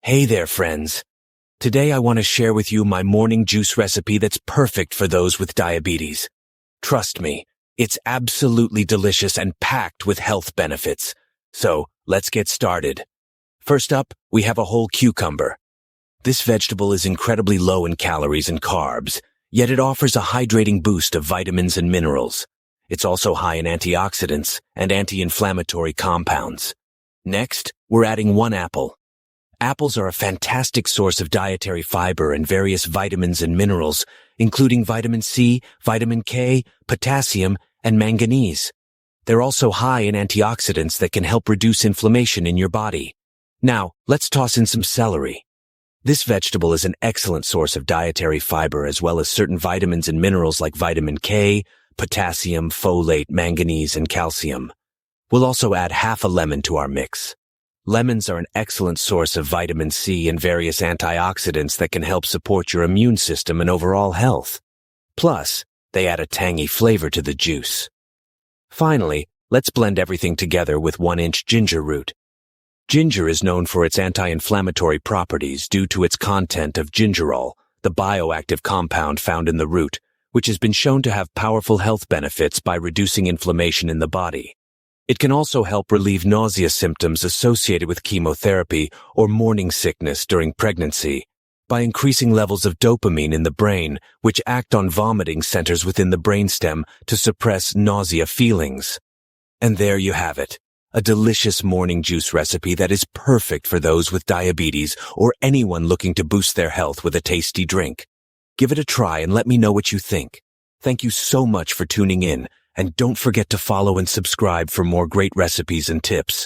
Hey there, friends. Today I want to share with you my morning juice recipe that's perfect for those with diabetes. Trust me, it's absolutely delicious and packed with health benefits. So, let's get started. First up, we have a whole cucumber. This vegetable is incredibly low in calories and carbs, yet it offers a hydrating boost of vitamins and minerals. It's also high in antioxidants and anti-inflammatory compounds. Next, we're adding 1 apple. Apples are a fantastic source of dietary fiber and various vitamins and minerals, including vitamin C, vitamin K, potassium, and manganese. They're also high in antioxidants that can help reduce inflammation in your body. Now, let's toss in some celery. This vegetable is an excellent source of dietary fiber as well as certain vitamins and minerals like vitamin K, potassium, folate, manganese, and calcium. We'll also add half a lemon to our mix. Lemons are an excellent source of vitamin C and various antioxidants that can help support your immune system and overall health. Plus, they add a tangy flavor to the juice. Finally, let's blend everything together with 1-inch ginger root. Ginger is known for its anti-inflammatory properties due to its content of gingerol, the bioactive compound found in the root, which has been shown to have powerful health benefits by reducing inflammation in the body. It can also help relieve nausea symptoms associated with chemotherapy or morning sickness during pregnancy by increasing levels of dopamine in the brain, which act on vomiting centers within the brainstem to suppress nausea feelings. And there you have it, a delicious morning juice recipe that is perfect for those with diabetes or anyone looking to boost their health with a tasty drink. Give it a try and let me know what you think. Thank you so much for tuning in. And don't forget to follow and subscribe for more great recipes and tips.